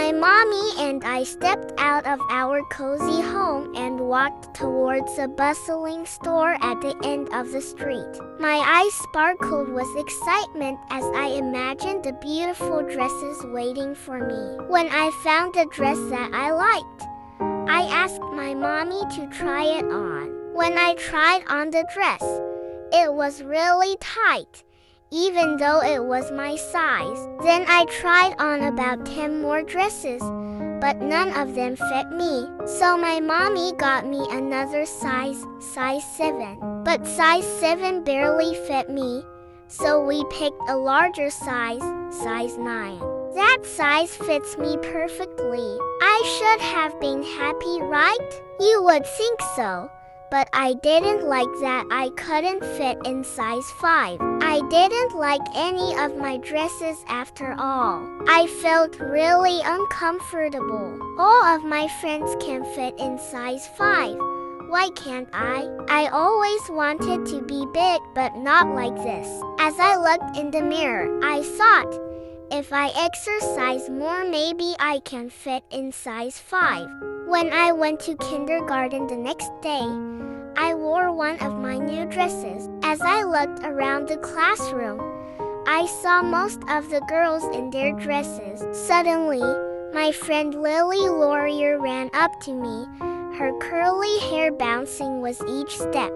My mommy and I stepped out of our cozy home and walked towards a bustling store at the end of the street. My eyes sparkled with excitement as I imagined the beautiful dresses waiting for me. When I found a dress that I liked, I asked my mommy to try it on. When I tried on the dress, it was really tight, even though it was my size. Then I tried on about 10 more dresses, but none of them fit me. So my mommy got me another size 7. But size 7 barely fit me, so we picked a larger size 9. That size fits me perfectly. I should have been happy, right? You would think so. But I didn't like that I couldn't fit in size 5. I didn't like any of my dresses after all. I felt really uncomfortable. All of my friends can fit in size 5. Why can't I? I always wanted to be big, but not like this. As I looked in the mirror, I thought, if I exercise more, maybe I can fit in size 5. When I went to kindergarten the next day, I wore one of my new dresses. As I looked around the classroom, I saw most of the girls in their dresses. Suddenly, my friend Lily Laurier ran up to me, her curly hair bouncing with each step.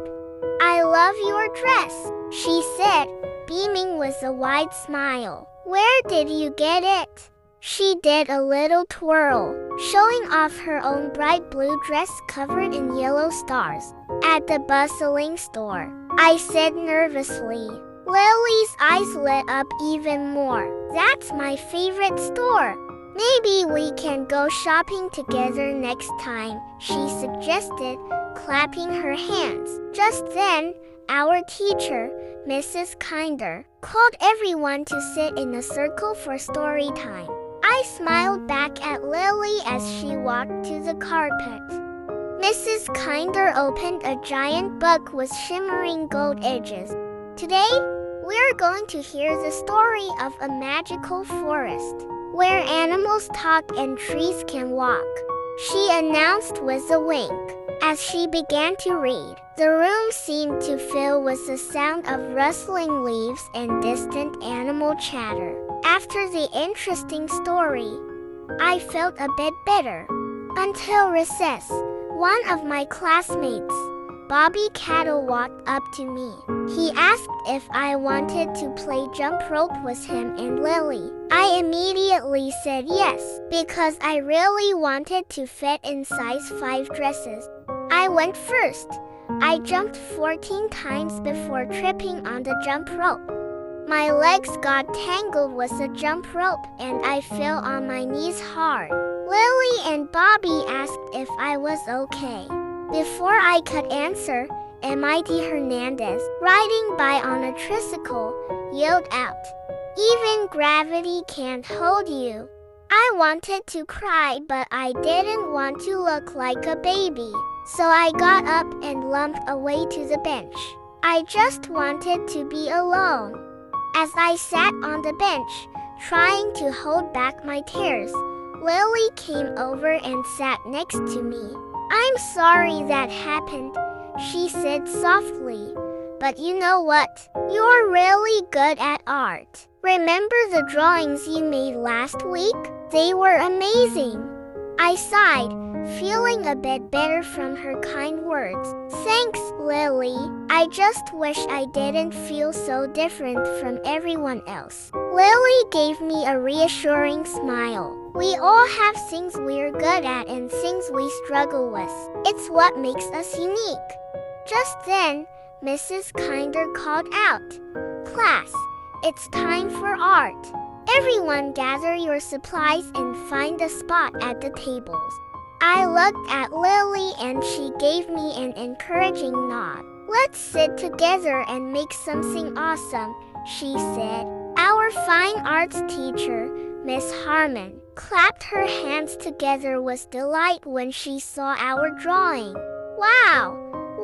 "I love your dress," she said, beaming with a wide smile. "Where did you get it?" She did a little twirl, showing off her own bright blue dress covered in yellow stars. "At the bustling store," I said nervously. Lily's eyes lit up even more. "That's my favorite store. Maybe we can go shopping together next time," she suggested, clapping her hands. Just then, our teacher, Mrs. Kinder, called everyone to sit in a circle for story time. I smiled back at Lily as she walked to the carpet. Mrs. Kinder opened a giant book with shimmering gold edges. "Today, we're going to hear the story of a magical forest, where animals talk and trees can walk," she announced with a wink. As she began to read, the room seemed to fill with the sound of rustling leaves and distant animal chatter. After the interesting story, I felt a bit bitter. Until recess, one of my classmates, Bobby Cattle, walked up to me. He asked if I wanted to play jump rope with him and Lily. I immediately said yes, because I really wanted to fit in size 5 dresses. I went first. I jumped 14 times before tripping on the jump rope. My legs got tangled with the jump rope and I fell on my knees hard. Lily and Bobby asked if I was okay. Before I could answer, M.I.D. Hernandez, riding by on a tricycle, yelled out, "Even gravity can't hold you." I wanted to cry, but I didn't want to look like a baby, so I got up and lumped away to the bench. I just wanted to be alone. As I sat on the bench, trying to hold back my tears, Lily came over and sat next to me. "I'm sorry that happened," she said softly. "But you know what? You're really good at art. Remember the drawings you made last week? They were amazing." I sighed, feeling a bit better from her kind words. "Thanks, Lily. I just wish I didn't feel so different from everyone else." Lily gave me a reassuring smile. We all have things we're good at and things we struggle with. It's what makes us unique. Just then, Mrs. Kinder called out, "Class, it's time for art. Everyone gather your supplies and find a spot at the tables." I looked at Lily and she gave me an encouraging nod. "Let's sit together and make something awesome," she said. Our fine arts teacher, Miss Harmon, clapped her hands together with delight when she saw our drawing. "Wow!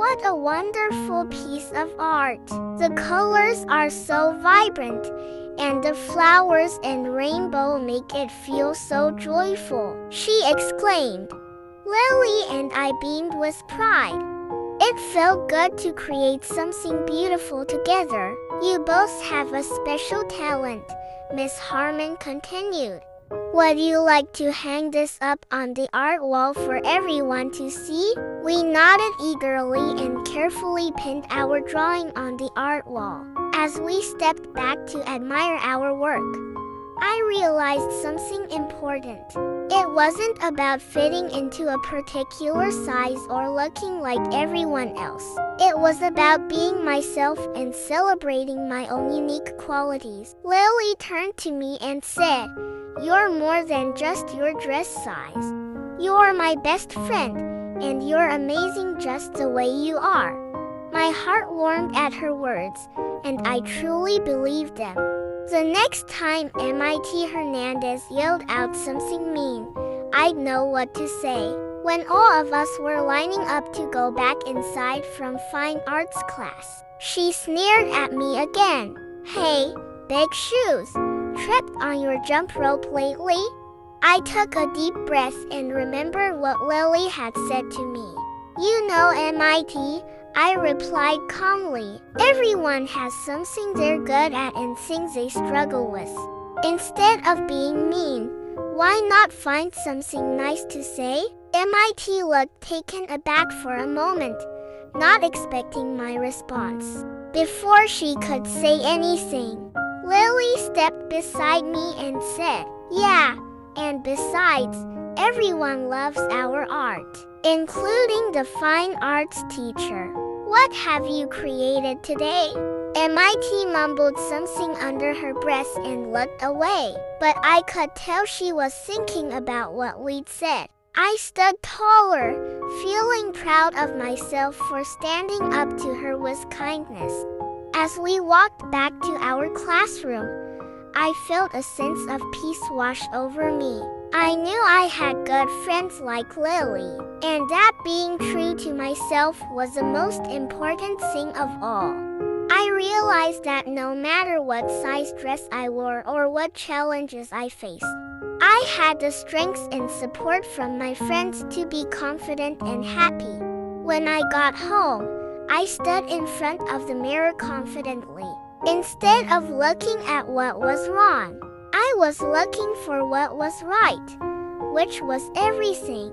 What a wonderful piece of art! The colors are so vibrant, and the flowers and rainbow make it feel so joyful," she exclaimed. Lily and I beamed with pride. It felt good to create something beautiful together. "You both have a special talent," Miss Harmon continued. "Would you like to hang this up on the art wall for everyone to see?" We nodded eagerly and carefully pinned our drawing on the art wall. As we stepped back to admire our work, I realized something important. It wasn't about fitting into a particular size or looking like everyone else. It was about being myself and celebrating my own unique qualities. Lily turned to me and said, "You're more than just your dress size. You're my best friend, and you're amazing just the way you are." My heart warmed at her words, and I truly believed them. The next time MIT Hernandez yelled out something mean, I'd know what to say. When all of us were lining up to go back inside from fine arts class, she sneered at me again. "Hey, big shoes, tripped on your jump rope lately?" I took a deep breath and remembered what Lily had said to me. "You know MIT," I replied calmly. "Everyone has something they're good at and things they struggle with. Instead of being mean, why not find something nice to say?" MIT looked taken aback for a moment, not expecting my response. Before she could say anything, Lily stepped beside me and said, "Yeah, and besides, everyone loves our art, including the fine arts teacher. What have you created today?" MIT mumbled something under her breath and looked away, but I could tell she was thinking about what we'd said. I stood taller, feeling proud of myself for standing up to her with kindness. As we walked back to our classroom, I felt a sense of peace wash over me. I knew I had good friends like Lily, and that being true to myself was the most important thing of all. I realized that no matter what size dress I wore or what challenges I faced, I had the strength and support from my friends to be confident and happy. When I got home, I stood in front of the mirror confidently. Instead of looking at what was wrong, I was looking for what was right, which was everything.